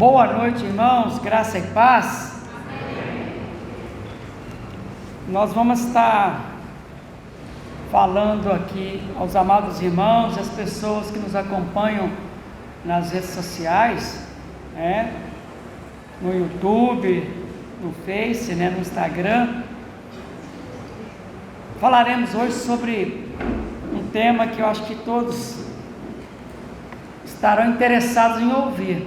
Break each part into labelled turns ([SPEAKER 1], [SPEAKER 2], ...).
[SPEAKER 1] Boa noite, irmãos, graça e paz. Nós vamos estar falando aqui aos amados irmãos, as pessoas que nos acompanham nas redes sociais, no YouTube, no Face, no Instagram. Falaremos hoje sobre um tema que eu acho que todos estarão interessados em ouvir.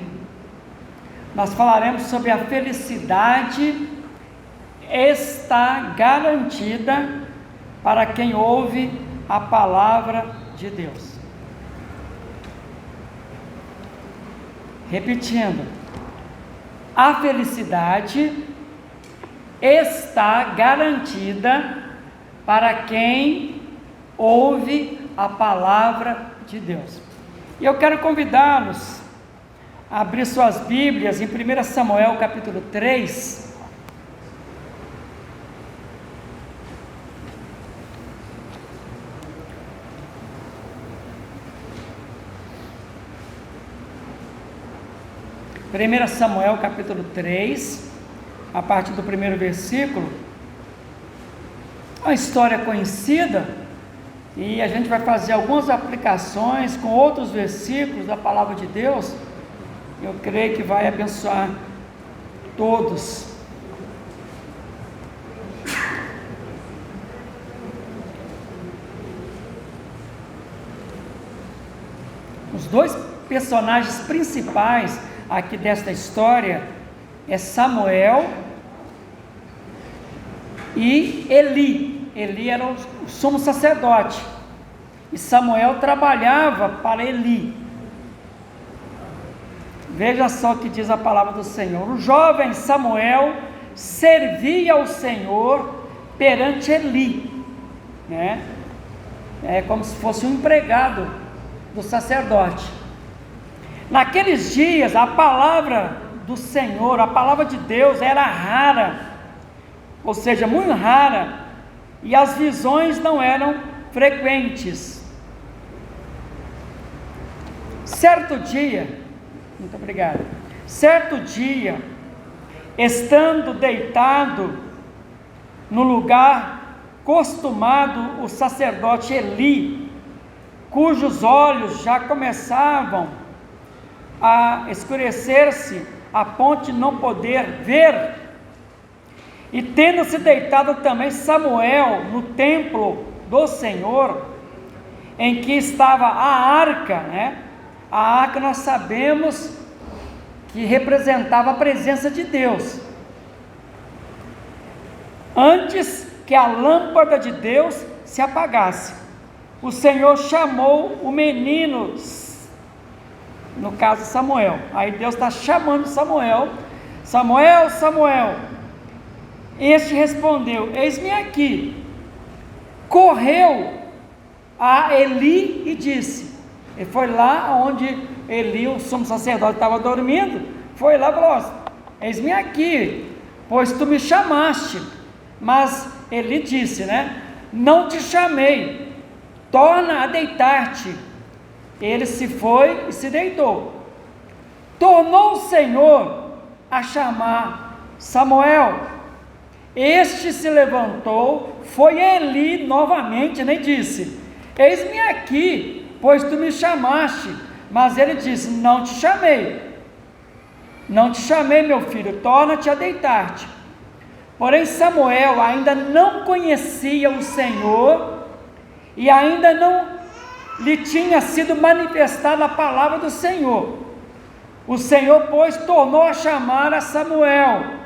[SPEAKER 1] Nós falaremos sobre a felicidade está garantida para quem ouve a palavra de Deus. Repetindo, a felicidade está garantida para quem ouve a palavra de Deus. E eu quero convidá-los a abrir suas Bíblias em 1 Samuel capítulo 3. Primeira Samuel capítulo 3, a partir do primeiro versículo. Uma história conhecida, e a gente vai fazer algumas aplicações com outros versículos da palavra de Deus. Eu creio que vai abençoar todos. Os dois personagens principais aqui desta história é Samuel e Eli. Eli era o sumo sacerdote e Samuel trabalhava para Eli. Veja só o que diz a palavra do Senhor. O jovem Samuel servia ao Senhor perante Eli, É como se fosse um empregado do sacerdote. Naqueles dias, a palavra do Senhor, a palavra de Deus era rara, ou seja, muito rara, e as visões não eram frequentes. Certo dia, estando deitado no lugar costumado, o sacerdote Eli, cujos olhos já começavam a escurecer-se a ponto de não poder ver, e tendo-se deitado também Samuel no templo do Senhor, em que estava a arca, A arca nós sabemos que representava a presença de Deus. Antes que a lâmpada de Deus se apagasse, o Senhor chamou o menino, no caso Samuel. Aí Deus está chamando Samuel. Samuel, Samuel. Este respondeu: eis-me aqui. Correu a Eli e disse. Ele foi lá onde Eli, o sumo sacerdote, estava dormindo. Foi lá e falou: eis-me aqui, pois tu me chamaste. Mas Eli disse, não te chamei, torna a deitar-te. Ele se foi e se deitou. Tornou o Senhor a chamar Samuel. Este se levantou, foi a Eli novamente, e disse: eis-me aqui, pois tu me chamaste. Mas ele disse: não te chamei, meu filho, torna-te a deitar-te. Porém Samuel ainda não conhecia o Senhor, e ainda não lhe tinha sido manifestada a palavra do Senhor. O Senhor, pois, tornou a chamar a Samuel.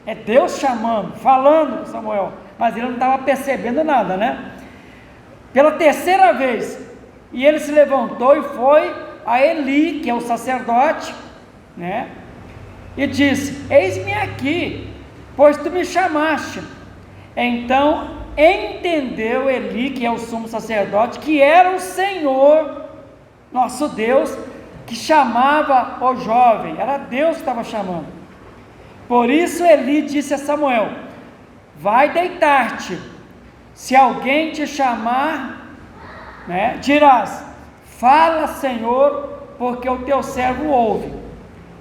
[SPEAKER 1] É Deus chamando, falando com Samuel, mas ele não estava percebendo nada, Pela terceira vez, e ele se levantou e foi a Eli, que é o sacerdote, e disse: eis-me aqui, pois tu me chamaste. Então entendeu Eli, que é o sumo sacerdote, que era o Senhor, nosso Deus, que chamava o jovem. Era Deus que estava chamando. Por isso Eli disse a Samuel: vai deitar-te, se alguém te chamar, dirás: fala, Senhor, porque o teu servo ouve.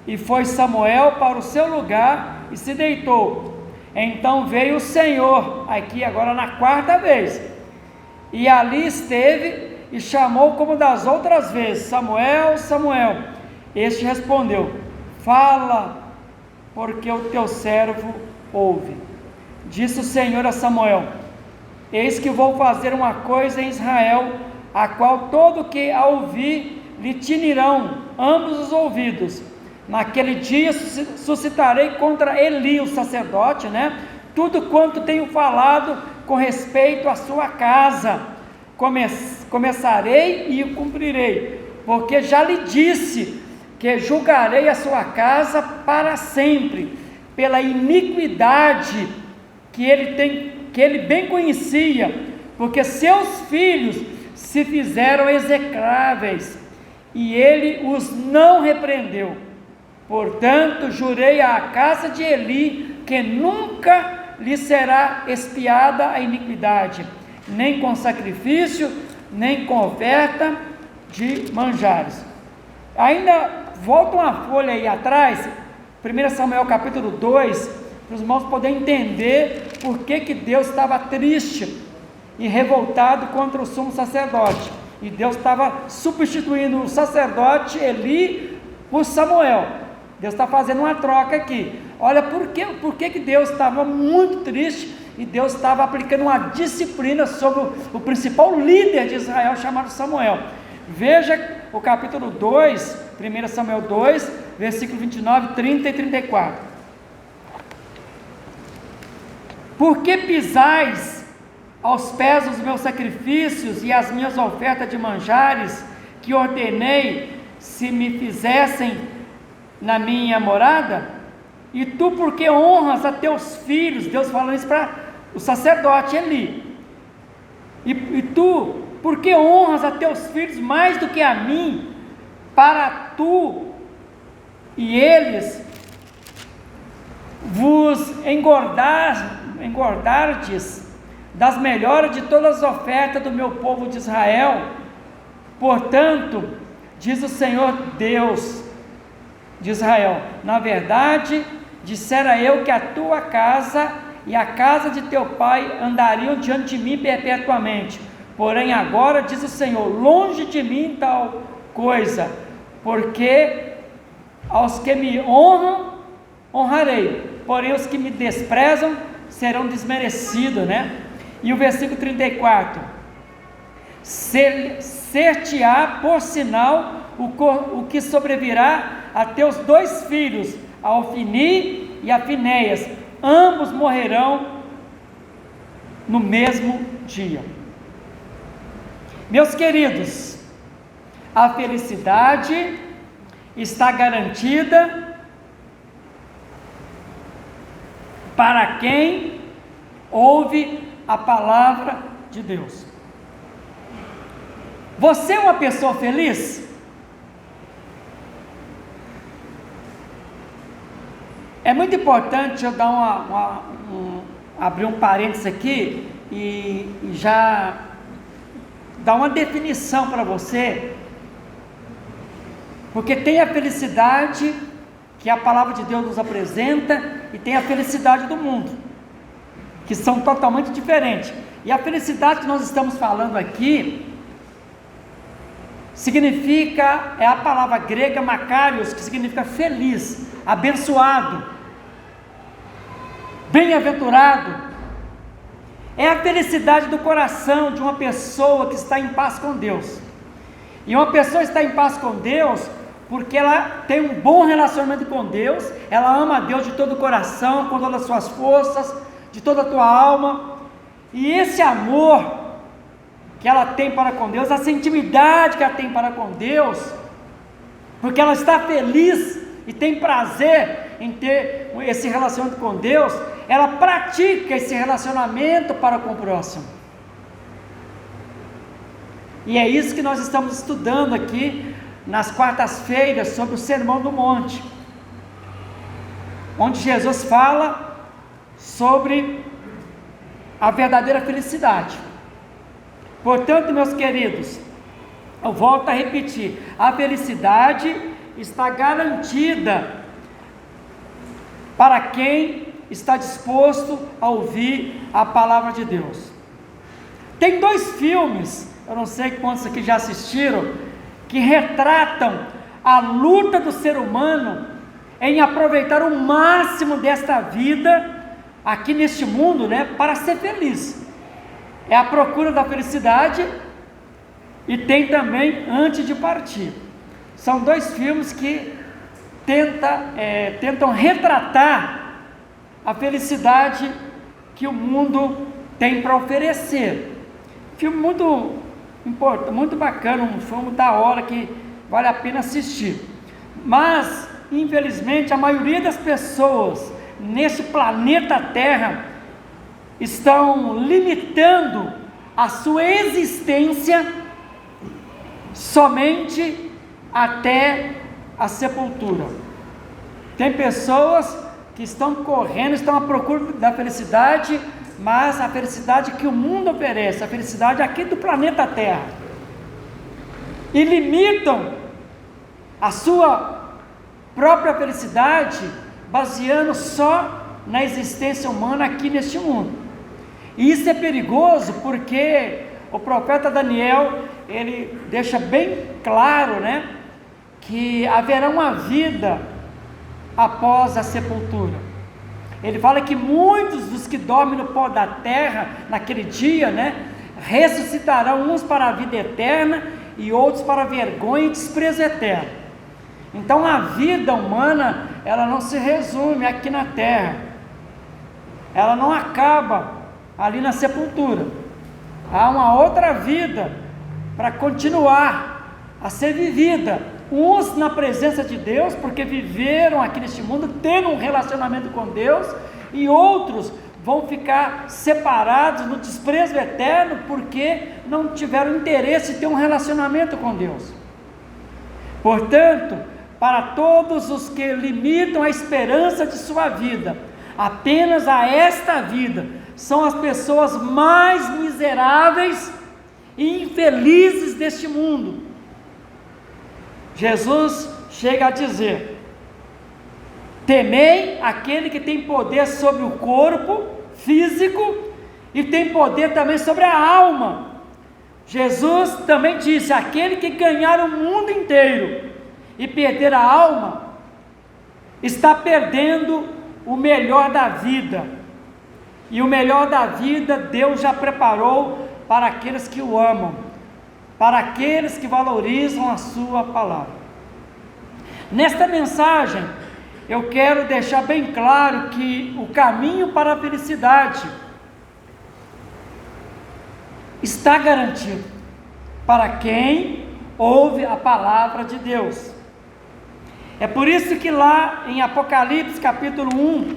[SPEAKER 1] E foi Samuel para o seu lugar e se deitou. Então veio o Senhor, aqui agora na quarta vez, e ali esteve e chamou como das outras vezes: Samuel, Samuel. Este respondeu: fala, porque o teu servo ouve. Disse o Senhor a Samuel: eis que vou fazer uma coisa em Israel, a qual todo que a ouvir lhe tinirão ambos os ouvidos. Naquele dia suscitarei contra Eli, o sacerdote, tudo quanto tenho falado com respeito à sua casa. Começarei e o cumprirei, porque já lhe disse que julgarei a sua casa para sempre, pela iniquidade que ele bem conhecia, porque seus filhos se fizeram execráveis, e ele os não repreendeu. Portanto, jurei à casa de Eli que nunca lhe será expiada a iniquidade, nem com sacrifício, nem com oferta de manjares. Ainda volta uma folha aí atrás, 1 Samuel capítulo 2, para os irmãos poderem entender por que Deus estava triste e revoltado contra o sumo sacerdote, e Deus estava substituindo o sacerdote Eli por Samuel. Deus está fazendo uma troca aqui. Olha por que Deus estava muito triste, e Deus estava aplicando uma disciplina sobre o principal líder de Israel, chamado Samuel. Veja o capítulo 2, 1 Samuel 2, versículo 29, 30 e 34. Por que pisais aos pés os meus sacrifícios e as minhas ofertas de manjares, que ordenei se me fizessem na minha morada? E tu, porque honras a teus filhos, Deus falando isso para o sacerdote Eli, e tu, porque honras a teus filhos mais do que a mim, para tu e eles vos engordardes das melhores de todas as ofertas do meu povo de Israel. Portanto, diz o Senhor Deus de Israel: na verdade, dissera eu que a tua casa e a casa de teu pai andariam diante de mim perpetuamente. Porém agora, diz o Senhor, longe de mim tal coisa, porque aos que me honram, honrarei, porém os que me desprezam serão desmerecidos, E o versículo 34, ser-te-á por sinal o que sobrevirá a teus 2 filhos, a Ofni e a Finéias, ambos morrerão no mesmo dia. Meus queridos, a felicidade está garantida para quem ouve a palavra de Deus. Você é uma pessoa feliz? É muito importante eu dar abrir um parênteses aqui e já dar uma definição para você, porque tem a felicidade que a palavra de Deus nos apresenta, e tem a felicidade do mundo, que são totalmente diferentes. E a felicidade que nós estamos falando aqui significa, é a palavra grega makarios, que significa feliz, abençoado, bem-aventurado. É a felicidade do coração de uma pessoa que está em paz com Deus. E uma pessoa está em paz com Deus porque ela tem um bom relacionamento com Deus, ela ama a Deus de todo o coração, com todas as suas forças, de toda a tua alma. E esse amor que ela tem para com Deus, essa intimidade que ela tem para com Deus, porque ela está feliz e tem prazer em ter esse relacionamento com Deus, ela pratica esse relacionamento para com o próximo. E é isso que nós estamos estudando aqui nas quartas-feiras sobre o Sermão do Monte, onde Jesus fala sobre a verdadeira felicidade. Portanto, meus queridos, eu volto a repetir: a felicidade está garantida para quem está disposto a ouvir a palavra de Deus. Tem 2 filmes, eu não sei quantos aqui já assistiram, que retratam a luta do ser humano em aproveitar o máximo desta vida aqui neste mundo, para ser feliz. É A Procura da Felicidade e tem também Antes de Partir. São 2 filmes que tentam retratar a felicidade que o mundo tem para oferecer. Filme muito importante, muito bacana, um filme da hora que vale a pena assistir. Mas, infelizmente, a maioria das pessoas nesse planeta Terra estão limitando a sua existência somente até a sepultura. Tem pessoas que estão correndo, estão à procura da felicidade, mas a felicidade que o mundo oferece, a felicidade aqui do planeta Terra, e limitam a sua própria felicidade baseando só na existência humana aqui neste mundo. E isso é perigoso porque o profeta Daniel, ele deixa bem claro, que haverá uma vida após a sepultura. Ele fala que muitos dos que dormem no pó da terra, naquele dia, ressuscitarão, uns para a vida eterna e outros para a vergonha e desprezo eterno. Então a vida humana, ela não se resume aqui na terra, ela não acaba ali na sepultura. Há uma outra vida para continuar a ser vivida, uns na presença de Deus, porque viveram aqui neste mundo tendo um relacionamento com Deus, e outros vão ficar separados no desprezo eterno, porque não tiveram interesse em ter um relacionamento com Deus. Portanto, para todos os que limitam a esperança de sua vida apenas a esta vida, são as pessoas mais miseráveis e infelizes deste mundo. Jesus chega a dizer: temei aquele que tem poder sobre o corpo físico e tem poder também sobre a alma. Jesus também disse: aquele que ganhar o mundo inteiro e perder a alma, está perdendo o melhor da vida. E o melhor da vida Deus já preparou para aqueles que o amam, para aqueles que valorizam a sua palavra. Nesta mensagem, eu quero deixar bem claro que o caminho para a felicidade está garantido para quem ouve a palavra de Deus. É por isso que lá em Apocalipse capítulo 1,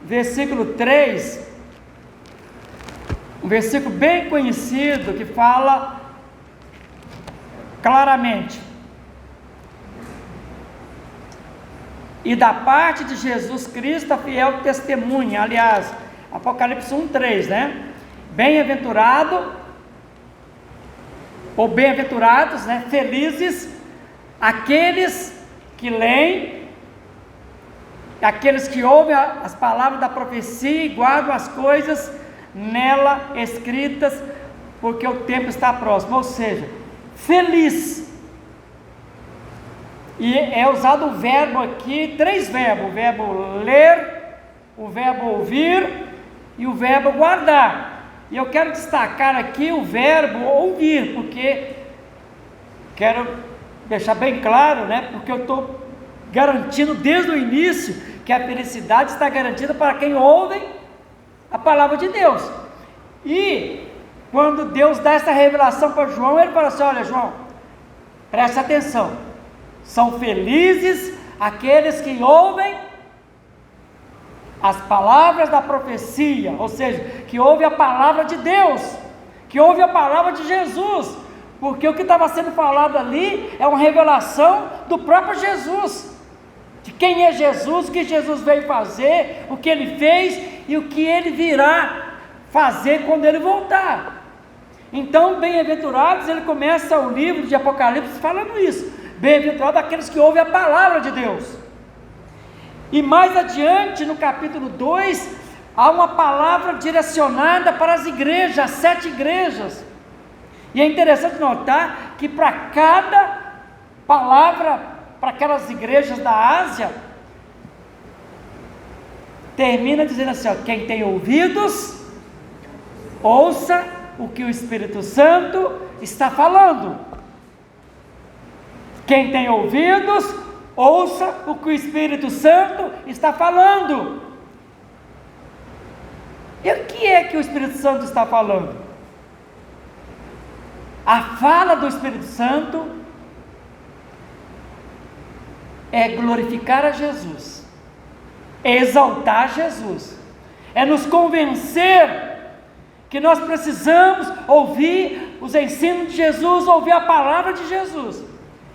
[SPEAKER 1] versículo 3, um versículo bem conhecido que fala claramente: e da parte de Jesus Cristo a fiel testemunha. Aliás, Apocalipse 1:3, bem-aventurado, ou bem-aventurados, felizes aqueles que leem, aqueles que ouvem as palavras da profecia e guardam as coisas nela escritas, porque o tempo está próximo. Ou seja, feliz. E é usado o verbo aqui, 3 verbos: o verbo ler, o verbo ouvir e o verbo guardar. E eu quero destacar aqui o verbo ouvir, porque quero deixar bem claro, porque eu estou garantindo desde o início que a felicidade está garantida para quem ouve a palavra de Deus. E quando Deus dá essa revelação para João, ele fala assim: olha, João, presta atenção, são felizes aqueles que ouvem as palavras da profecia, ou seja, que ouvem a palavra de Deus, que ouvem a palavra de Jesus, porque o que estava sendo falado ali é uma revelação do próprio Jesus, de quem é Jesus, o que Jesus veio fazer, o que ele fez e o que ele virá fazer quando ele voltar. Então, bem-aventurados, ele começa o livro de Apocalipse falando isso: bem-aventurado aqueles que ouvem a palavra de Deus. E mais adiante, no capítulo 2, há uma palavra direcionada para as igrejas, as 7 igrejas. E é interessante notar que para cada palavra, para aquelas igrejas da Ásia, termina dizendo assim, ó, quem tem ouvidos, ouça o que o Espírito Santo está falando. Quem tem ouvidos, ouça o que o Espírito Santo está falando. E o que é que o Espírito Santo está falando? A fala do Espírito Santo é glorificar a Jesus, é exaltar Jesus, é nos convencer que nós precisamos ouvir os ensinos de Jesus, ouvir a palavra de Jesus.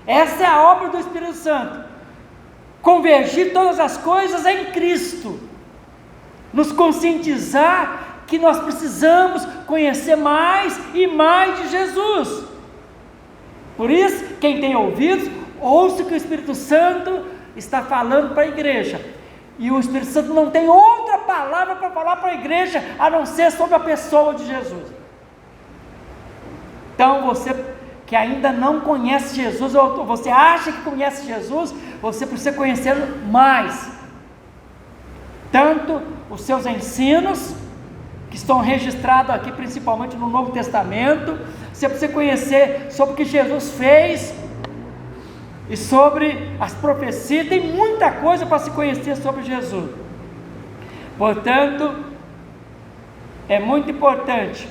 [SPEAKER 1] Essa é a obra do Espírito Santo, convergir todas as coisas em Cristo, nos conscientizar que nós precisamos conhecer mais e mais de Jesus. Por isso, quem tem ouvidos, ouça o que o Espírito Santo está falando para a igreja. E o Espírito Santo não tem outra palavra para falar para a igreja, a não ser sobre a pessoa de Jesus. Então, você que ainda não conhece Jesus, ou você acha que conhece Jesus, você precisa conhecer mais. Tanto os seus ensinos, que estão registrados aqui principalmente no Novo Testamento, você precisa conhecer sobre o que Jesus fez, e sobre as profecias, tem muita coisa para se conhecer sobre Jesus. Portanto, é muito importante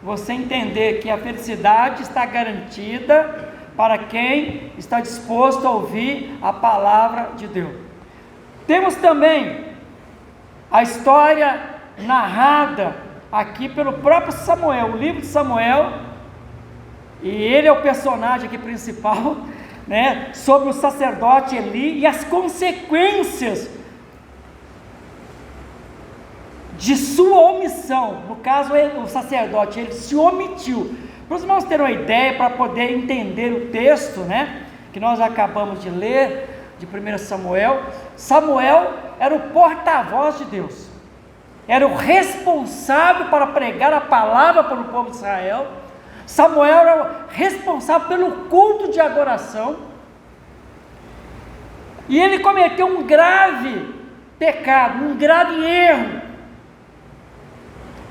[SPEAKER 1] você entender que a felicidade está garantida para quem está disposto a ouvir a palavra de Deus. Temos também a história narrada aqui pelo próprio Samuel, o livro de Samuel, e ele é o personagem aqui principal, né, sobre o sacerdote Eli e as consequências de sua omissão. No caso, o sacerdote, ele se omitiu. Para os irmãos terem uma ideia, para poder entender o texto, né, que nós acabamos de ler, de 1 Samuel, Samuel era o porta-voz de Deus, era o responsável para pregar a palavra para o povo de Israel. Samuel era o responsável pelo culto de adoração, e ele cometeu um grave pecado, um grave erro,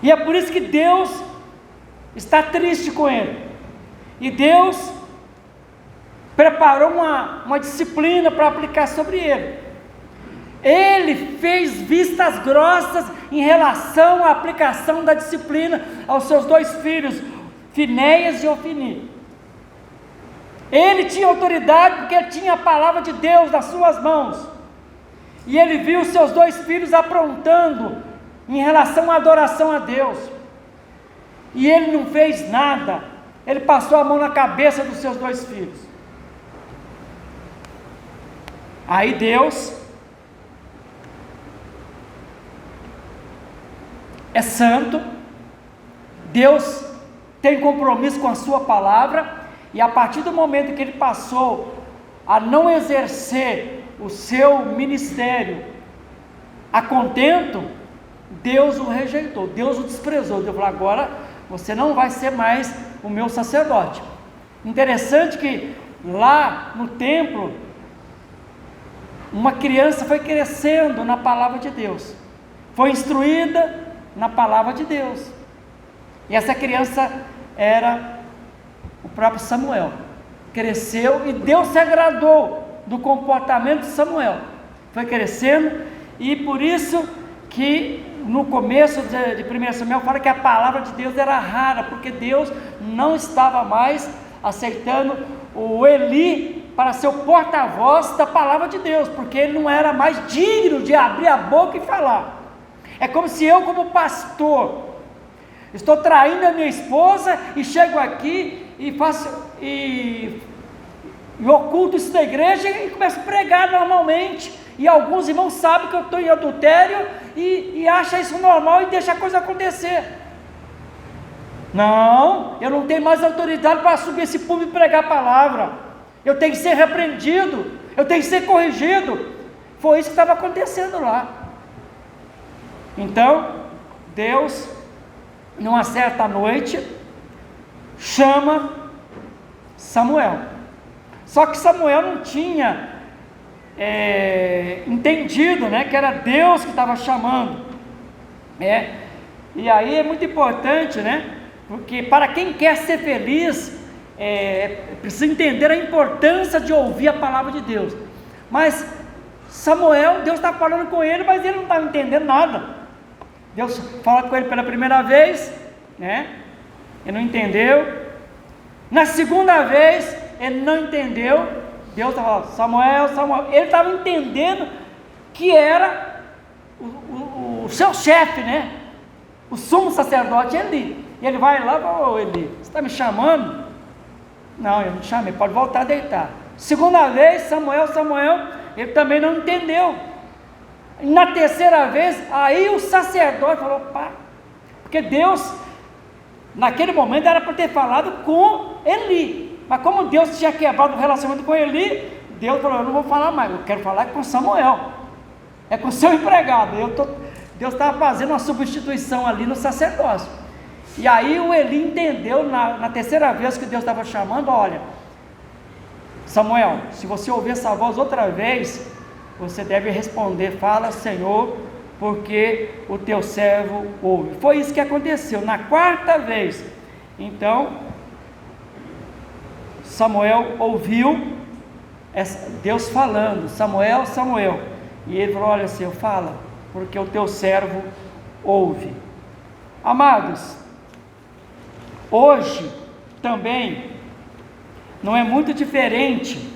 [SPEAKER 1] e é por isso que Deus está triste com ele, e Deus preparou uma disciplina para aplicar sobre ele. Ele fez vistas grossas em relação à aplicação da disciplina aos seus 2 filhos, Finéias e Ofni. Ele tinha autoridade porque ele tinha a palavra de Deus nas suas mãos, e ele viu seus 2 filhos aprontando em relação à adoração a Deus, e ele não fez nada. Ele passou a mão na cabeça dos seus 2 filhos. Aí Deus é santo, Deus tem compromisso com a sua palavra, e a partir do momento que ele passou a não exercer o seu ministério a contento, Deus o rejeitou, Deus o desprezou. Deus falou: agora você não vai ser mais o meu sacerdote. Interessante que lá no templo, uma criança foi crescendo na palavra de Deus, foi instruída na palavra de Deus, e essa criança era o próprio Samuel. Cresceu e Deus se agradou do comportamento de Samuel, foi crescendo, e por isso que no começo de 1 Samuel fala que a palavra de Deus era rara, porque Deus não estava mais aceitando o Eli para ser o porta-voz da palavra de Deus, porque ele não era mais digno de abrir a boca e falar. É como se eu, como pastor, estou traindo a minha esposa e chego aqui e faço e oculto isso da igreja e começo a pregar normalmente, e alguns irmãos sabem que eu estou em adultério e acham isso normal e deixam a coisa acontecer. Não, eu não tenho mais autoridade para subir esse púlpito e pregar a palavra. eu tenho que ser repreendido, eu tenho que ser corrigido. Foi isso que estava acontecendo lá. Então, Deus, numa certa noite, chama Samuel. Só que Samuel não tinha entendido, né, que era Deus que estava chamando. E aí é muito importante, né, porque para quem quer ser feliz, precisa entender a importância de ouvir a palavra de Deus. Mas Samuel, Deus está falando com ele, mas ele não estava entendendo nada. Deus fala com ele pela primeira vez, né, ele não entendeu. Na segunda vez, ele não entendeu. Deus estava falando, Samuel, Samuel. Ele estava entendendo que era o seu chefe, né? O sumo sacerdote Eli. E ele vai lá e fala, ô Eli, você está me chamando? Não, eu não te chamei, pode voltar a deitar. Segunda vez, Samuel, Samuel, ele também não entendeu. E na terceira vez, aí o sacerdote falou, pá, porque Deus, naquele momento, era para ter falado com Eli. Mas como Deus tinha quebrado o relacionamento com Eli, Deus falou, eu não vou falar mais, eu quero falar com Samuel, é com o seu empregado. Deus estava fazendo uma substituição ali no sacerdócio. E aí o Eli entendeu, na terceira vez que Deus estava chamando, olha, Samuel, se você ouvir essa voz outra vez, você deve responder, fala Senhor, porque o teu servo ouve. Foi isso que aconteceu, na quarta vez. Então, Samuel ouviu Deus falando, Samuel, Samuel, e ele falou, olha Senhor, fala, porque o teu servo ouve. Amados, hoje também não é muito diferente,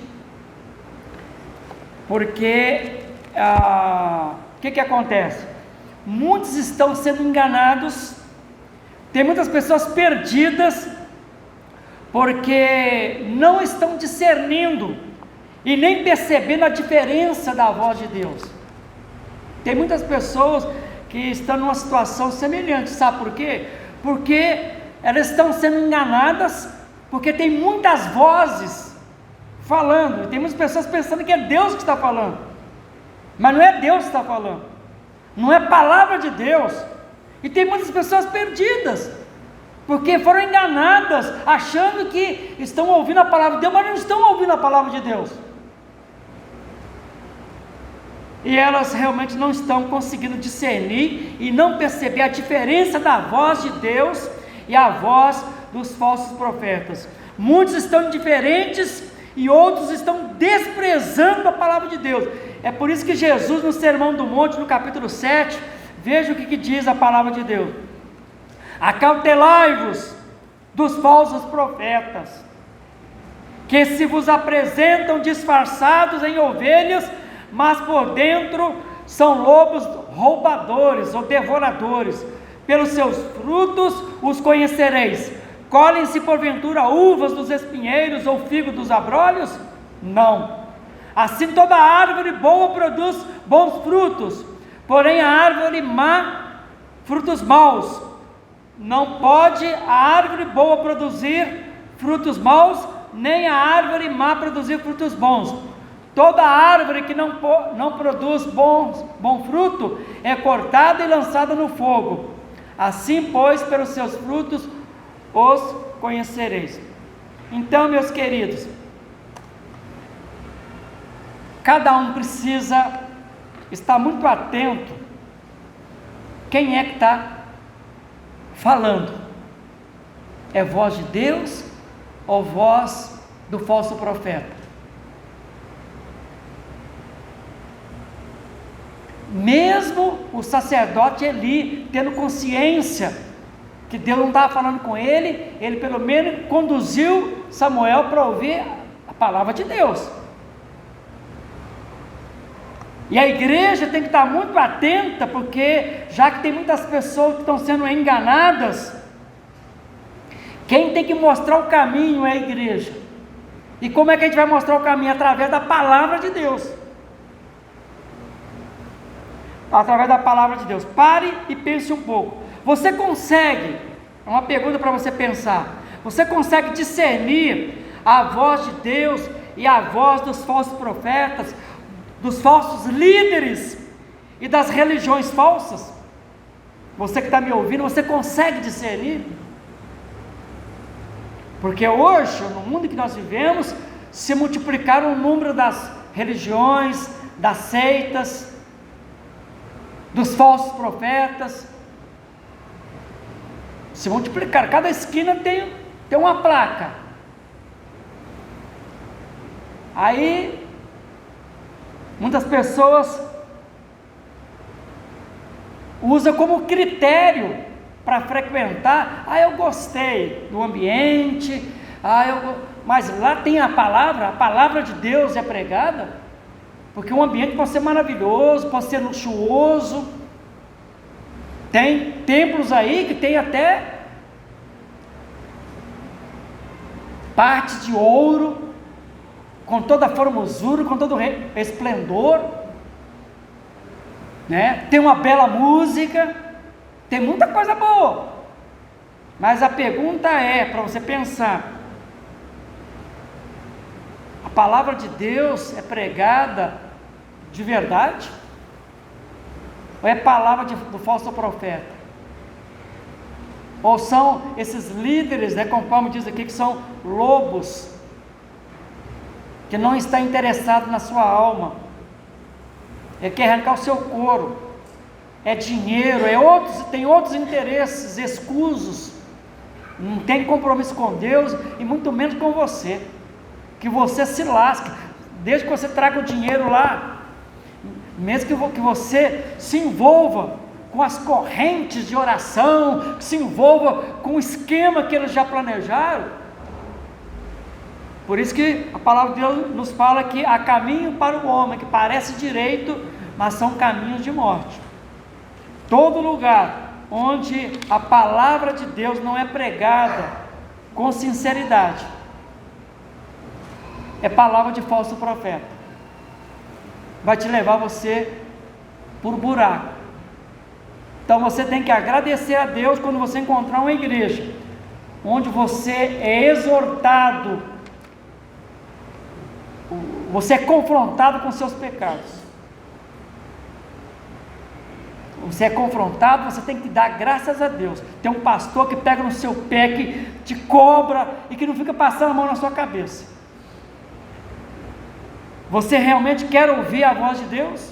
[SPEAKER 1] porque o que acontece? Muitos estão sendo enganados, tem muitas pessoas perdidas, porque não estão discernindo e nem percebendo a diferença da voz de Deus. Tem muitas pessoas que estão numa situação semelhante, sabe por quê? Porque elas estão sendo enganadas, porque tem muitas vozes falando, e tem muitas pessoas pensando que é Deus que está falando, mas não é Deus que está falando, não é palavra de Deus, e tem muitas pessoas perdidas, porque foram enganadas, achando que estão ouvindo a palavra de Deus, mas não estão ouvindo a palavra de Deus, e elas realmente não estão conseguindo discernir, e não perceber a diferença da voz de Deus, e a voz dos falsos profetas. Muitos estão indiferentes, e outros estão desprezando a palavra de Deus. É por isso que Jesus, no Sermão do Monte, no capítulo 7, veja o que diz a palavra de Deus: acautelai-vos dos falsos profetas, que se vos apresentam disfarçados em ovelhas, mas por dentro são lobos roubadores ou devoradores. Pelos seus frutos os conhecereis. Colhem-se porventura uvas dos espinheiros ou figo dos abrolhos? Não. Assim toda árvore boa produz bons frutos, porém a árvore má, frutos maus. Não pode a árvore boa produzir frutos maus, nem a árvore má produzir frutos bons. Toda árvore que não produz bom fruto é cortada e lançada no fogo. Assim, pois, pelos seus frutos os conhecereis. Então, meus queridos, cada um precisa estar muito atento quem é que está falando. É voz de Deus ou voz do falso profeta? Mesmo o sacerdote Eli tendo consciência que Deus não estava falando com ele, ele pelo menos conduziu Samuel para ouvir a palavra de Deus. E a igreja tem que estar muito atenta, porque já que tem muitas pessoas que estão sendo enganadas, quem tem que mostrar o caminho é a igreja. E como é que a gente vai mostrar o caminho? Através da palavra de Deus. Através da palavra de Deus. Pare e pense um pouco. Você consegue, é uma pergunta para você pensar, você consegue discernir a voz de Deus e a voz dos falsos profetas, dos falsos líderes e das religiões falsas? Você que está me ouvindo, você consegue discernir? Porque hoje, no mundo que nós vivemos, se multiplicaram o número das religiões, das seitas, dos falsos profetas. Se multiplicaram, cada esquina tem uma placa. Aí, muitas pessoas usam como critério para frequentar. Eu gostei do ambiente, mas lá tem a palavra de Deus é pregada, porque o ambiente pode ser maravilhoso, pode ser luxuoso. Tem templos aí que tem até parte de ouro, com toda a formosura, com todo o esplendor, né? Tem uma bela música, tem muita coisa boa, mas a pergunta é, para você pensar, a palavra de Deus é pregada de verdade? Ou é palavra do falso profeta? Ou são esses líderes, né, conforme diz aqui, que são lobos, que não está interessado na sua alma, quer arrancar o seu couro, é dinheiro, tem outros interesses escusos, não tem compromisso com Deus e muito menos com você, que você se lasque, desde que você traga o dinheiro lá, mesmo que você se envolva com as correntes de oração, que se envolva com o esquema que eles já planejaram. Por isso que a palavra de Deus nos fala que há caminho para o homem, que parece direito, mas são caminhos de morte. Todo lugar onde a palavra de Deus não é pregada com sinceridade, é palavra de falso profeta, vai te levar você por buraco. Então você tem que agradecer a Deus quando você encontrar uma igreja onde você é exortado, você é confrontado com seus pecados. Você é confrontado, você tem que dar graças a Deus. Tem um pastor que pega no seu pé, que te cobra e que não fica passando a mão na sua cabeça. Você realmente quer ouvir a voz de Deus?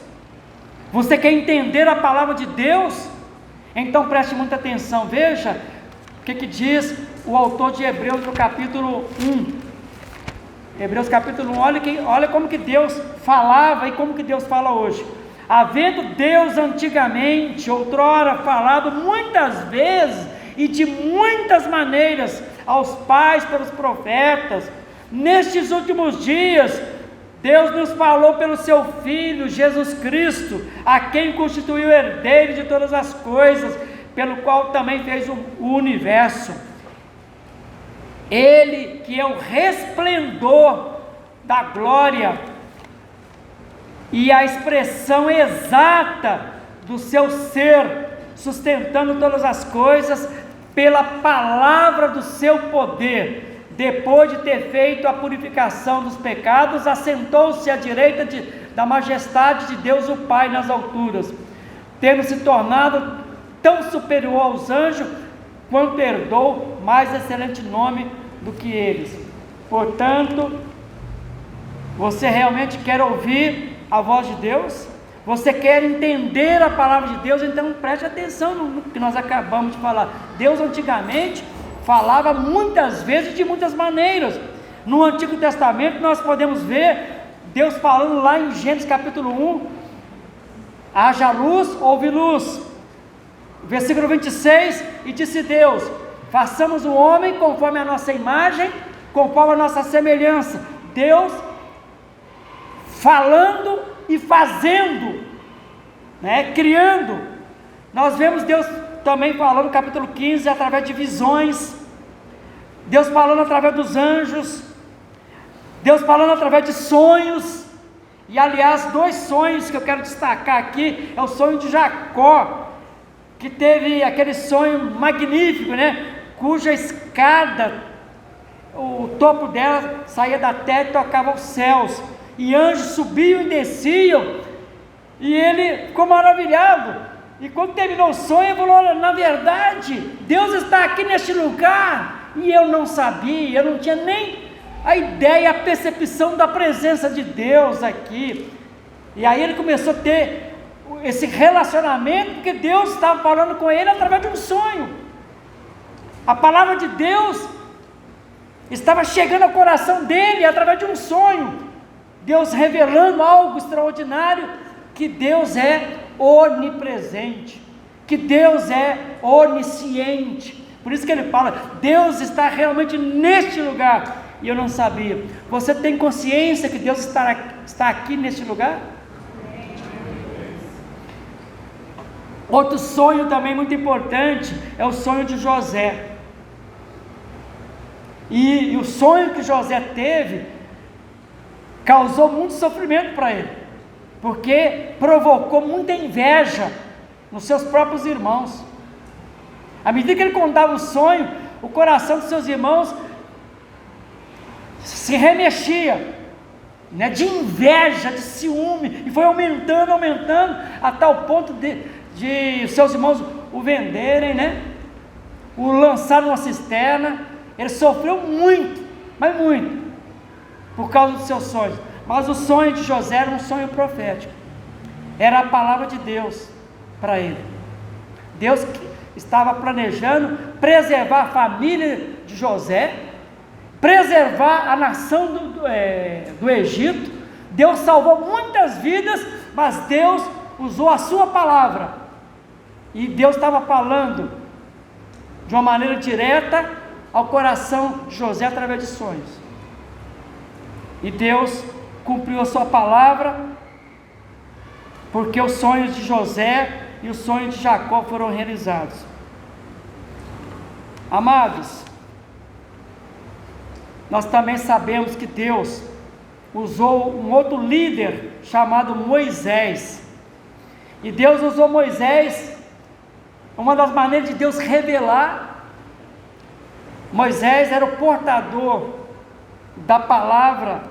[SPEAKER 1] Você quer entender a palavra de Deus? Então preste muita atenção, veja o que diz o autor de Hebreus no capítulo 1. Hebreus capítulo 1, olha como que Deus falava e como que Deus fala hoje. Havendo Deus antigamente, outrora, falado muitas vezes e de muitas maneiras aos pais pelos profetas, nestes últimos dias, Deus nos falou pelo seu Filho, Jesus Cristo, a quem constituiu herdeiro de todas as coisas, pelo qual também fez o universo. Ele que é o resplendor da glória e a expressão exata do seu ser, sustentando todas as coisas pela palavra do seu poder. Depois de ter feito a purificação dos pecados, assentou-se à direita da majestade de Deus o Pai nas alturas, tendo se tornado tão superior aos anjos, quanto herdou mais excelente nome do que eles. Portanto, você realmente quer ouvir a voz de Deus? Você quer entender a palavra de Deus? Então preste atenção no que nós acabamos de falar. Deus antigamente falava muitas vezes de muitas maneiras. No Antigo Testamento nós podemos ver Deus falando lá em Gênesis capítulo 1, haja luz, houve luz. Versículo 26, e disse Deus, façamos o homem conforme a nossa imagem, conforme a nossa semelhança. Deus falando e fazendo, né? Criando. Nós vemos Deus também falando no capítulo 15, através de visões, Deus falando através dos anjos, Deus falando através de sonhos. E aliás, dois sonhos que eu quero destacar aqui, é o sonho de Jacó, que teve aquele sonho magnífico, né? Cuja escada, o topo dela saía da terra e tocava os céus, e anjos subiam e desciam, e ele ficou maravilhado. E quando terminou o sonho, ele falou: olha, na verdade, Deus está aqui neste lugar, e eu não sabia, eu não tinha nem a ideia, a percepção da presença de Deus aqui. E aí ele começou a ter esse relacionamento, porque Deus estava falando com ele através de um sonho. A palavra de Deus estava chegando ao coração dele através de um sonho, Deus revelando algo extraordinário, que Deus é onipresente, que Deus é onisciente. Por isso que ele fala: Deus está realmente neste lugar, e eu não sabia. Você tem consciência que Deus está aqui neste lugar? Outro sonho também muito importante é o sonho de José. E o sonho que José teve causou muito sofrimento para ele, porque provocou muita inveja nos seus próprios irmãos. À medida que ele contava o sonho, o coração dos seus irmãos se remexia, né, de inveja, de ciúme, e foi aumentando, a tal ponto de seus irmãos o venderem, né, o lançar numa cisterna. Ele sofreu muito, mas muito, por causa dos seus sonhos. Mas o sonho de José era um sonho profético, era a palavra de Deus para ele. Deus estava planejando preservar a família de José, preservar a nação do Egito. Deus salvou muitas vidas, mas Deus usou a sua palavra, e Deus estava falando de uma maneira direta ao coração de José através de sonhos, e Deus cumpriu a sua palavra, porque os sonhos de José e os sonhos de Jacó foram realizados. Amados, nós também sabemos que Deus usou um outro líder chamado Moisés, e Deus usou Moisés. Uma das maneiras de Deus revelar, Moisés era o portador da palavra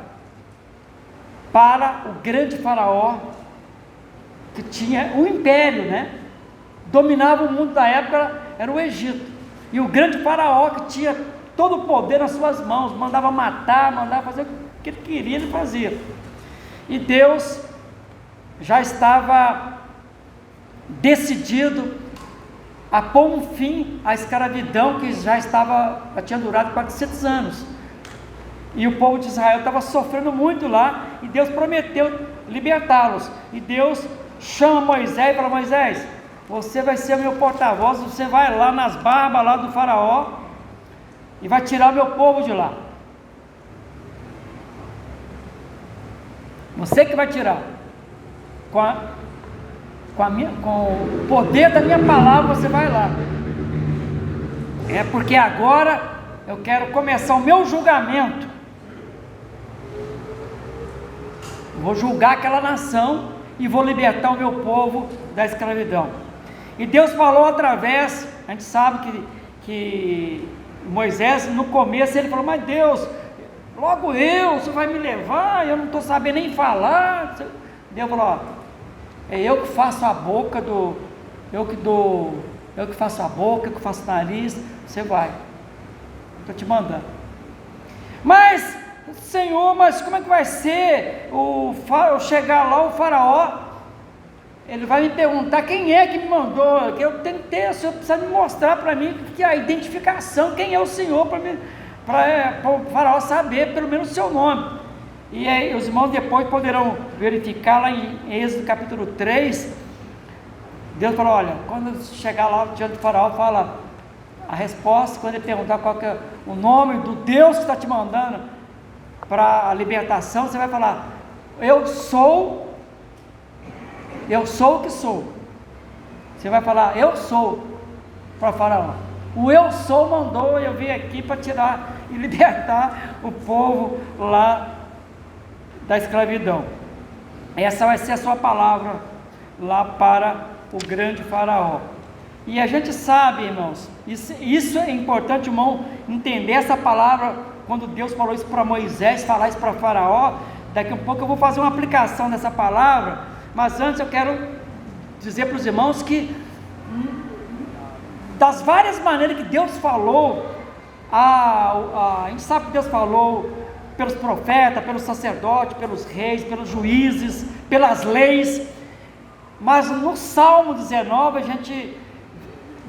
[SPEAKER 1] para o grande faraó, que tinha um império, né? Dominava o mundo da época, era o Egito, e o grande faraó, que tinha todo o poder nas suas mãos, mandava matar, mandava fazer o que ele queria, ele fazia. E Deus já estava decidido a pôr um fim à escravidão, que já tinha durado 400 anos, e o povo de Israel estava sofrendo muito lá, e Deus prometeu libertá-los. E Deus chama Moisés e fala: Moisés, você vai ser meu porta-voz, você vai lá nas barbas lá do faraó, e vai tirar o meu povo de lá. Você que vai tirar, com o poder da minha palavra, você vai lá. É porque agora eu quero começar o meu julgamento. Vou julgar aquela nação e vou libertar o meu povo da escravidão. E Deus falou através, a gente sabe que Moisés, no começo, ele falou: mas Deus, logo você vai me levar, eu não estou sabendo nem falar. Deus falou: ó, é eu que faço a boca eu que faço a boca, eu que faço o nariz, você vai, estou te mandando. Mas, Senhor, mas como é que vai ser? Eu chegar lá, o faraó, ele vai me perguntar quem é que me mandou, que eu tenho que ter, o Senhor precisa me mostrar para mim, que a identificação, quem é o Senhor, para o faraó saber pelo menos o seu nome. E aí os irmãos depois poderão verificar lá em Êxodo capítulo 3, Deus falou: olha, quando chegar lá diante do faraó, fala a resposta, quando ele perguntar qual que é o nome do Deus que está te mandando para a libertação, você vai falar: eu sou o que sou. Você vai falar: eu sou, para o faraó. O eu sou mandou eu vir aqui para tirar e libertar o povo lá da escravidão. Essa vai ser a sua palavra lá para o grande faraó. E a gente sabe, irmãos, isso é importante, irmão, entender essa palavra, quando Deus falou isso para Moisés, falar isso para Faraó. Daqui a pouco eu vou fazer uma aplicação dessa palavra, mas antes eu quero dizer para os irmãos que, das várias maneiras que Deus falou, a gente sabe que Deus falou pelos profetas, pelos sacerdotes, pelos reis, pelos juízes, pelas leis, mas no Salmo 19 a gente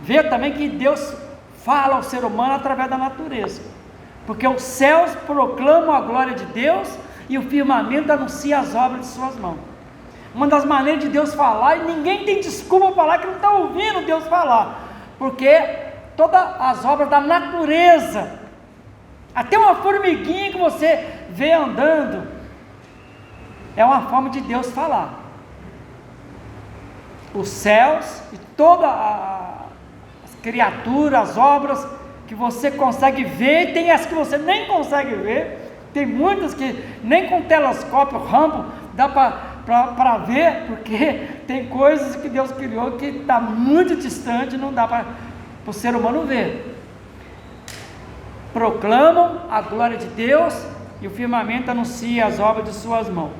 [SPEAKER 1] vê também que Deus fala ao ser humano através da natureza, porque os céus proclamam a glória de Deus e o firmamento anuncia as obras de suas mãos. Uma das maneiras de Deus falar, e ninguém tem desculpa para falar que não está ouvindo Deus falar, porque todas as obras da natureza, até uma formiguinha que você vê andando, é uma forma de Deus falar. Os céus e todas as criaturas, as obras que você consegue ver, tem as que você nem consegue ver, tem muitas que nem com telescópio Hubble dá para ver, porque tem coisas que Deus criou que está muito distante, não dá para o ser humano ver. Proclamam a glória de Deus e o firmamento anuncia as obras de suas mãos.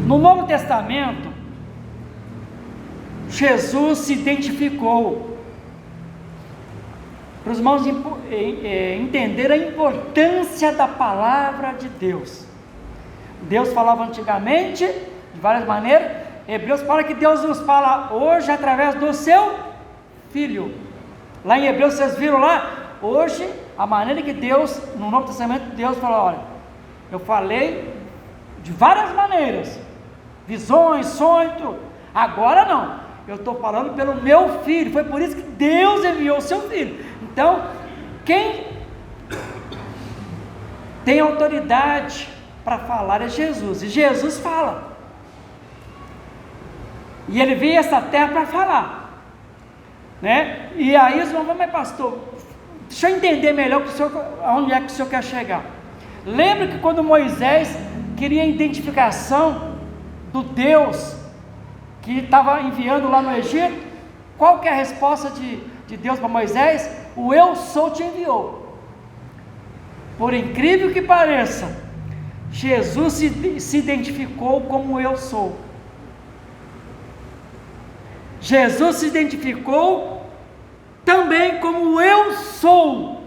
[SPEAKER 1] No Novo Testamento, Jesus se identificou, para os irmãos entender a importância da palavra de Deus. Deus falava antigamente, de várias maneiras. Hebreus fala que Deus nos fala hoje através do seu Filho. Lá em Hebreus, vocês viram lá, hoje, a maneira que Deus, no Novo Testamento, Deus falou: olha, eu falei de várias maneiras, visões, sonhos, agora não, eu estou falando pelo meu Filho. Foi por isso que Deus enviou o seu Filho. Então, quem tem autoridade para falar é Jesus, e Jesus fala, e ele veio a essa terra para falar, né? E aí os irmãos, mas pastor, deixa eu entender melhor aonde é que o senhor quer chegar. Lembra que quando Moisés queria a identificação do Deus que estava enviando lá no Egito, qual que é a resposta de Deus para Moisés? O eu sou te enviou. Por incrível que pareça, Jesus se identificou como eu sou. Jesus se identificou também como eu sou.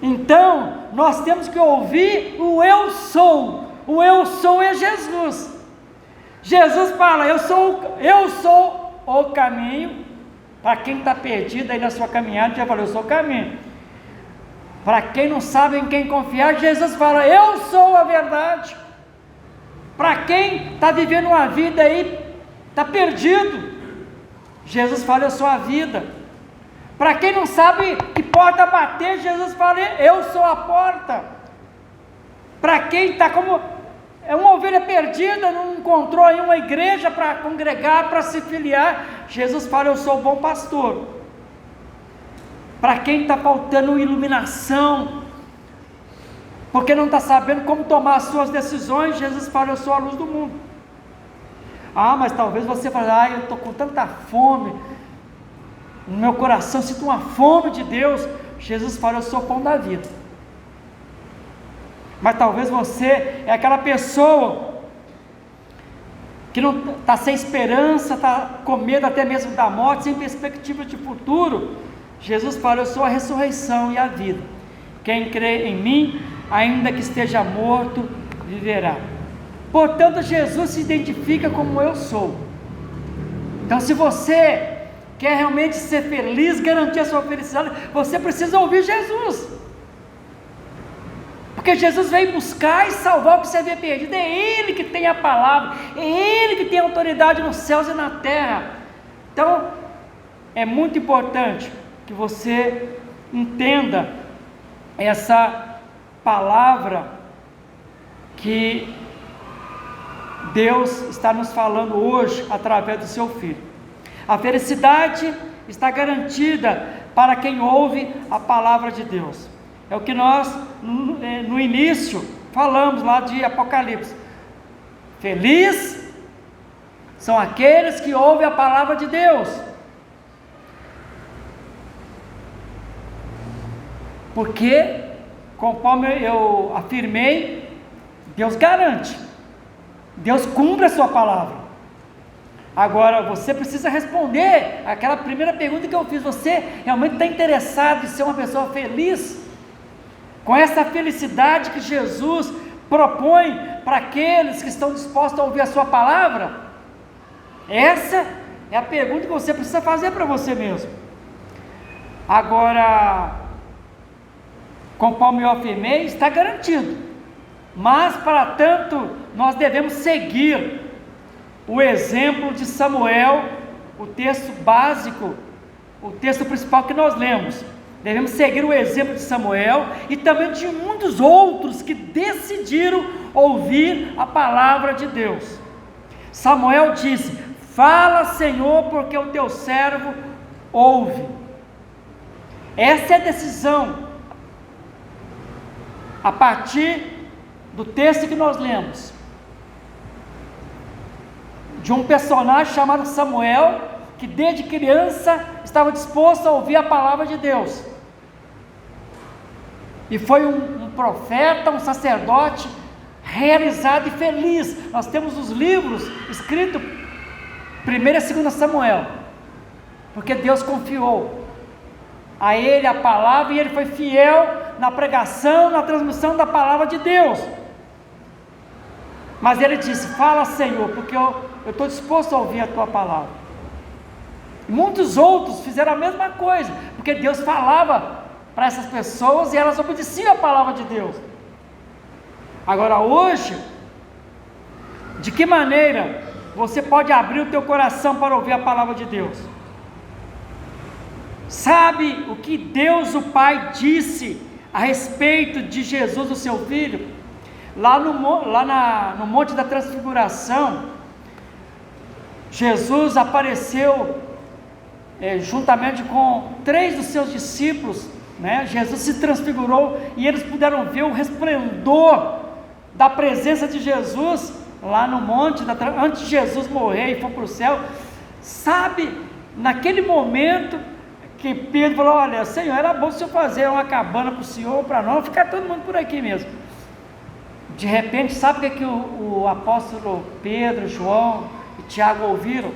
[SPEAKER 1] Então, nós temos que ouvir o eu sou. O eu sou é Jesus. Jesus fala: eu sou o caminho. Para quem está perdido aí na sua caminhada, já falou: eu sou o caminho. Para quem não sabe em quem confiar, Jesus fala: eu sou a verdade. Para quem está vivendo uma vida aí, está perdido, Jesus fala: eu sou a vida. Para quem não sabe que porta bater, Jesus fala: eu sou a porta. Para quem está como uma ovelha perdida, não encontrou aí uma igreja para congregar, para se filiar, Jesus fala: eu sou o bom pastor. Para quem está faltando iluminação, porque não está sabendo como tomar as suas decisões, Jesus fala: eu sou a luz do mundo. Ah, mas talvez você fale: eu estou com tanta fome, no meu coração sinto uma fome de Deus. Jesus fala: eu sou o pão da vida. Mas talvez você é aquela pessoa que não está sem esperança, está com medo até mesmo da morte, sem perspectiva de futuro. Jesus fala: eu sou a ressurreição e a vida. Quem crê em mim, ainda que esteja morto, viverá. Portanto, Jesus se identifica como eu sou. Então, se você quer realmente ser feliz, garantir a sua felicidade, você precisa ouvir Jesus. Porque Jesus veio buscar e salvar o que você havia perdido. É Ele que tem a palavra, é Ele que tem autoridade nos céus e na terra. Então, é muito importante que você entenda essa palavra que Deus está nos falando hoje através do seu Filho. A felicidade está garantida para quem ouve a palavra de Deus. É o que nós no início falamos lá de Apocalipse. Feliz são aqueles que ouvem a palavra de Deus. Porque, conforme eu afirmei, Deus garante, Deus cumpre a sua palavra. Agora, você precisa responder aquela primeira pergunta que eu fiz: você realmente está interessado em ser uma pessoa feliz? Com essa felicidade que Jesus propõe para aqueles que estão dispostos a ouvir a sua palavra? Essa é a pergunta que você precisa fazer para você mesmo. Agora, conforme eu afirmei, está garantido, mas para tanto nós devemos seguir o exemplo de Samuel, o texto básico, o texto principal que nós lemos. Devemos seguir o exemplo de Samuel e também de muitos outros que decidiram ouvir a palavra de Deus. Samuel disse: fala, Senhor, porque o teu servo ouve. Essa é a decisão. A partir do texto que nós lemos, de um personagem chamado Samuel, que desde criança estava disposto a ouvir a palavra de Deus, e foi um profeta, um sacerdote realizado e feliz. Nós temos os livros escritos 1 e 2 Samuel, porque Deus confiou a ele a palavra, e ele foi fiel na pregação, na transmissão da palavra de Deus. Mas ele disse: fala, Senhor, porque eu estou disposto a ouvir a tua palavra. Muitos outros fizeram a mesma coisa, porque Deus falava para essas pessoas e elas obedeciam a palavra de Deus. Agora, hoje, de que maneira você pode abrir o teu coração para ouvir a palavra de Deus? Sabe o que Deus o Pai disse a respeito de Jesus, o seu Filho? Lá no Monte da Transfiguração, Jesus apareceu juntamente com 3 dos seus discípulos, né? Jesus se transfigurou e eles puderam ver o resplendor da presença de Jesus lá no monte, antes de Jesus morrer e for para o céu. Sabe, naquele momento que Pedro falou: olha, Senhor, era bom o Senhor fazer uma cabana para o Senhor, para nós, ficar todo mundo por aqui mesmo. De repente, sabe o que o apóstolo Pedro, João e Tiago ouviram?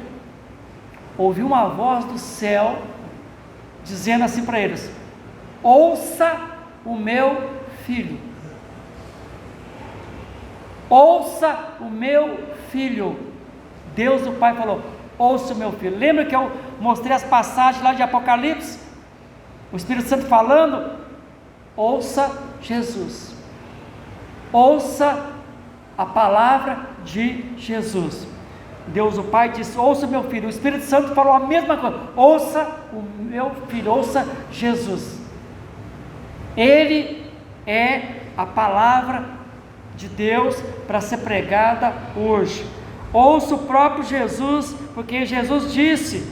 [SPEAKER 1] Ouviu uma voz do céu, dizendo assim para eles: ouça o meu filho, ouça o meu filho. Deus o Pai falou: ouça o meu filho. Lembra que eu mostrei as passagens lá de Apocalipse? O Espírito Santo falando: ouça Jesus, ouça a palavra de Jesus. Deus o Pai disse: ouça o meu filho. O Espírito Santo falou a mesma coisa: ouça o meu filho, ouça Jesus. Ele é a palavra de Deus para ser pregada hoje. Ouça o próprio Jesus, porque Jesus disse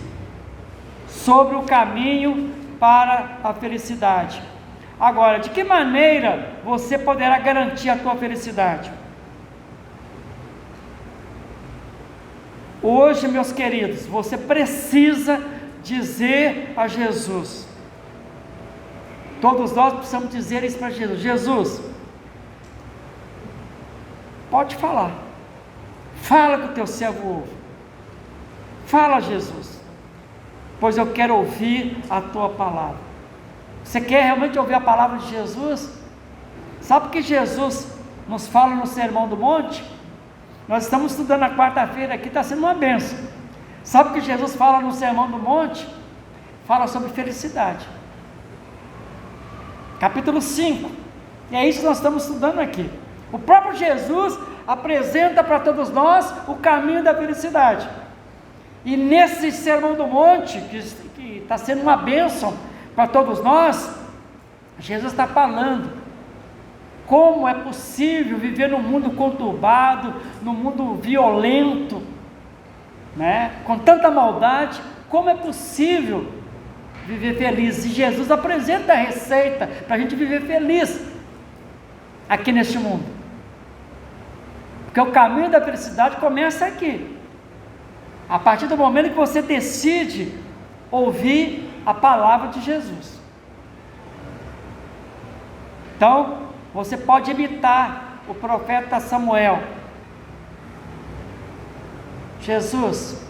[SPEAKER 1] sobre o caminho para a felicidade. Agora, de que maneira você poderá garantir a tua felicidade? Hoje, meus queridos, você precisa dizer a Jesus. Todos nós precisamos dizer isso para Jesus: Jesus, pode falar, fala que o teu servo ouve. Fala, Jesus, pois eu quero ouvir a tua palavra. Você quer realmente ouvir a palavra de Jesus? Sabe o que Jesus nos fala no Sermão do Monte? Nós estamos estudando na quarta-feira aqui, está sendo uma bênção. Sabe o que Jesus fala no Sermão do Monte? Fala sobre felicidade. Capítulo 5. E é isso que nós estamos estudando aqui. O próprio Jesus apresenta para todos nós o caminho da felicidade. E nesse Sermão do Monte, que está sendo uma bênção para todos nós, Jesus está falando como é possível viver num mundo conturbado, num mundo violento, né? Com tanta maldade. Como é possível viver feliz? E Jesus apresenta a receita para a gente viver feliz aqui neste mundo, porque o caminho da felicidade começa aqui. A partir do momento que você decide ouvir a palavra de Jesus. Então, você pode imitar o profeta Samuel. Jesus,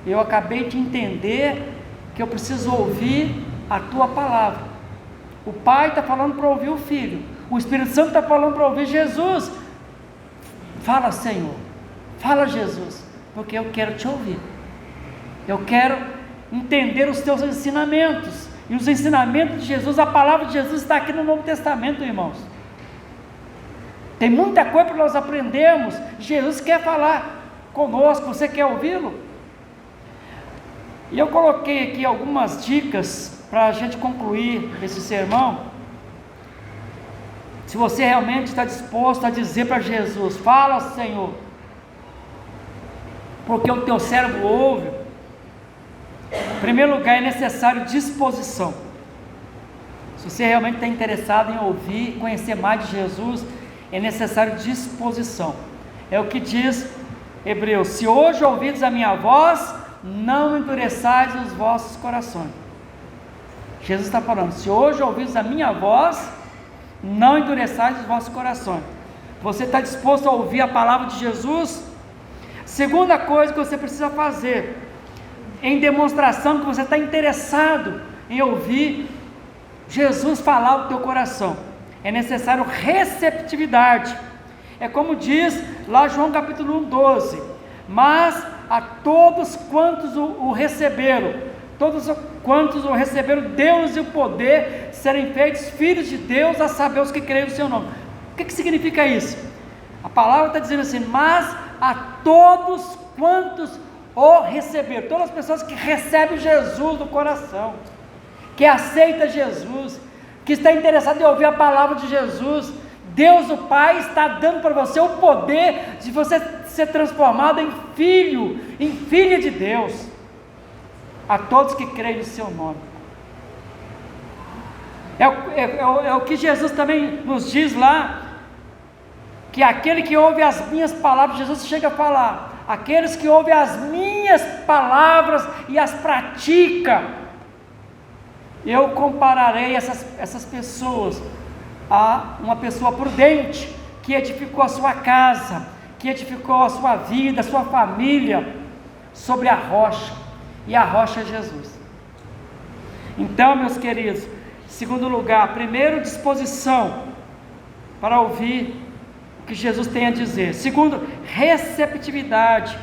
[SPEAKER 1] eu acabei de entender que eu preciso ouvir a tua palavra. O Pai está falando para ouvir o Filho. O Espírito Santo está falando para ouvir Jesus. Fala, Senhor. Fala, Jesus, porque eu quero te ouvir. Eu quero entender os teus ensinamentos. E os ensinamentos de Jesus, a palavra de Jesus está aqui no Novo Testamento, irmãos. Tem muita coisa para nós aprendermos. Jesus quer falar conosco, você quer ouvi-lo? E eu coloquei aqui algumas dicas para a gente concluir esse sermão. Se você realmente está disposto a dizer para Jesus, fala, Senhor, porque o teu cérebro ouve. Em primeiro lugar, é necessário disposição. Se você realmente está interessado em ouvir, conhecer mais de Jesus, é necessário disposição. É o que diz Hebreus: se hoje ouvides a minha voz, não endureçais os vossos corações. Jesus está falando: se hoje ouvides a minha voz, não endureçais os vossos corações. Você está disposto a ouvir a palavra de Jesus? Segunda coisa que você precisa fazer, em demonstração que você está interessado em ouvir Jesus falar no teu coração, é necessário receptividade. É como diz lá João capítulo 1, 12: mas a todos quantos o receberam, todos quantos o receberam, Deus e o poder serem feitos filhos de Deus, a saber os que creem no seu nome. O que significa isso? A palavra está dizendo assim: mas a todos quantos o receberam, todas as pessoas que recebem Jesus no coração, que aceita Jesus, que está interessado em ouvir a palavra de Jesus, Deus o Pai está dando para você o poder de você ser transformado em filho, em filha de Deus, a todos que creem no seu nome. É o que Jesus também nos diz lá, que aquele que ouve as minhas palavras, Jesus chega a falar, aqueles que ouvem as minhas palavras e as praticam, eu compararei essas pessoas a uma pessoa prudente, que edificou a sua casa, que edificou a sua vida, a sua família, sobre a rocha, e a rocha é Jesus. Então, meus queridos, segundo lugar, primeiro, disposição para ouvir o que Jesus tem a dizer. Segundo, receptividade,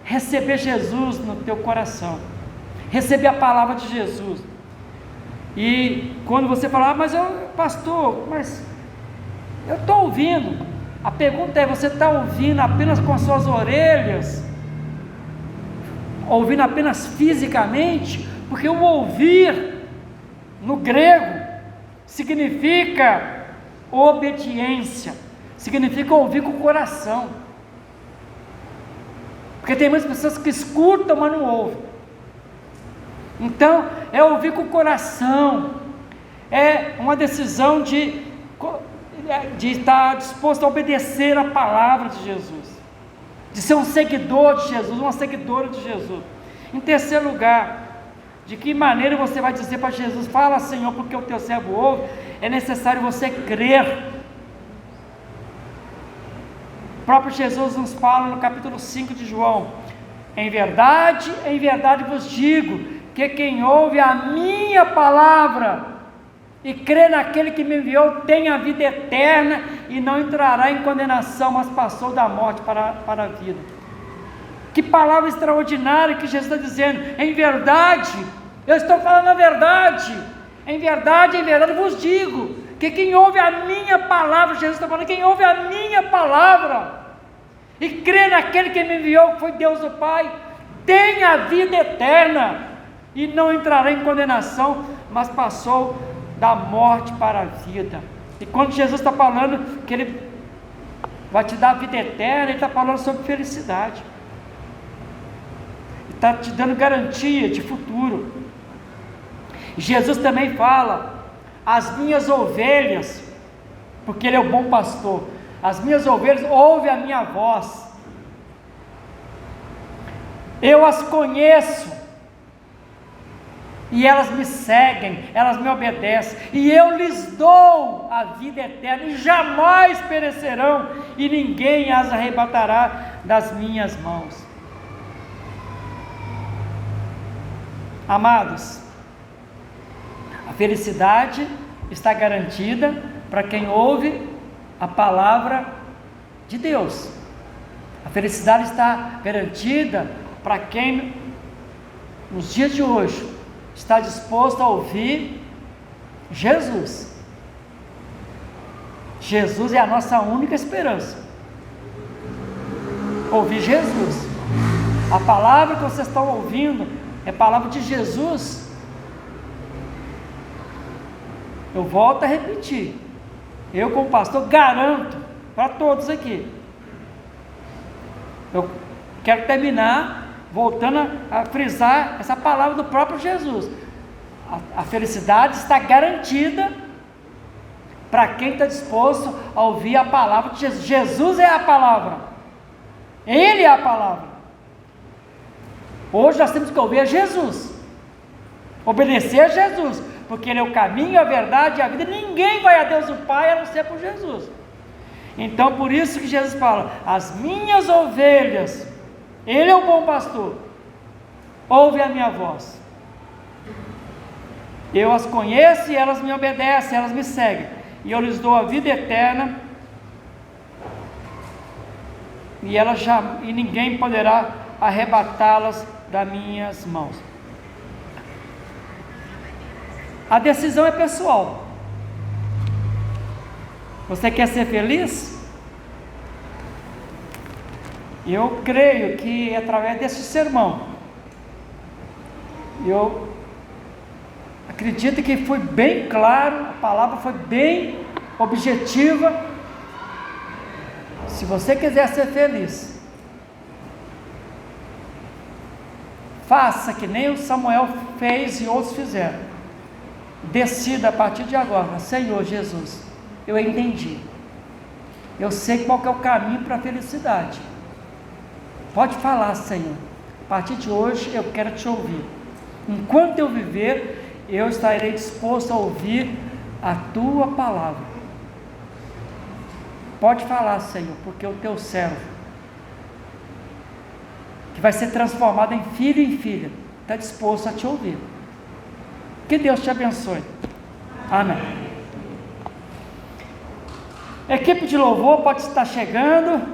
[SPEAKER 1] receber Jesus no teu coração, receber a palavra de Jesus. E quando você fala, mas pastor, mas eu estou ouvindo, a pergunta é: você está ouvindo apenas com as suas orelhas? Ouvindo apenas fisicamente? Porque o ouvir, no grego, significa obediência, significa ouvir com o coração. Porque tem muitas pessoas que escutam, mas não ouvem. Então, é ouvir com o coração, é uma decisão de estar disposto a obedecer a palavra de Jesus, de ser um seguidor de Jesus, uma seguidora de Jesus. Em terceiro lugar, de que maneira você vai dizer para Jesus, fala, Senhor, porque o teu servo ouve? É necessário você crer. O próprio Jesus nos fala no capítulo 5 de João: em verdade vos digo, que quem ouve a minha palavra e crê naquele que me enviou, tem a vida eterna e não entrará em condenação, mas passou da morte para a vida. Que palavra extraordinária que Jesus está dizendo: em verdade, eu estou falando a verdade, em verdade vos digo, que quem ouve a minha palavra, Jesus está falando, quem ouve a minha palavra e crê naquele que me enviou, que foi Deus o Pai, tem a vida eterna e não entrará em condenação, mas passou da morte para a vida. E quando Jesus está falando que Ele vai te dar a vida eterna, Ele está falando sobre felicidade, Ele está te dando garantia de futuro. Jesus também fala: as minhas ovelhas, porque Ele é o bom pastor, as minhas ovelhas ouvem a minha voz. Eu as conheço, e elas me seguem, elas me obedecem, e eu lhes dou a vida eterna, e jamais perecerão, e ninguém as arrebatará das minhas mãos. Amados, a felicidade está garantida para quem ouve a palavra de Deus. A felicidade está garantida para quem, nos dias de hoje, está disposto a ouvir Jesus. Jesus é a nossa única esperança. Ouvir Jesus. A palavra que vocês estão ouvindo é a palavra de Jesus. Eu volto a repetir. Eu, como pastor, garanto para todos aqui. Eu quero terminar voltando a frisar essa palavra do próprio Jesus. A felicidade está garantida para quem está disposto a ouvir a palavra de Jesus. Jesus é a palavra. Ele é a palavra. Hoje nós temos que ouvir a Jesus. Obedecer a Jesus. Porque Ele é o caminho, a verdade e a vida. Ninguém vai a Deus o Pai a não ser por Jesus. Então por isso que Jesus fala: as minhas ovelhas, Ele é o bom pastor, ouve a minha voz. Eu as conheço e elas me obedecem, elas me seguem, e eu lhes dou a vida eterna, e ninguém poderá arrebatá-las das minhas mãos. A decisão é pessoal. Você quer ser feliz? Eu creio que através desse sermão, eu acredito que foi bem claro, a palavra foi bem objetiva. Se você quiser ser feliz, faça que nem o Samuel fez e outros fizeram. Decida a partir de agora: Senhor Jesus, eu entendi, eu sei qual que é o caminho para a felicidade. Pode falar, Senhor, a partir de hoje eu quero te ouvir. Enquanto eu viver, eu estarei disposto a ouvir a tua palavra. Pode falar, Senhor, porque o teu servo, que vai ser transformado em filho e em filha, está disposto a te ouvir. Que Deus te abençoe. Amém. A equipe de louvor pode estar chegando.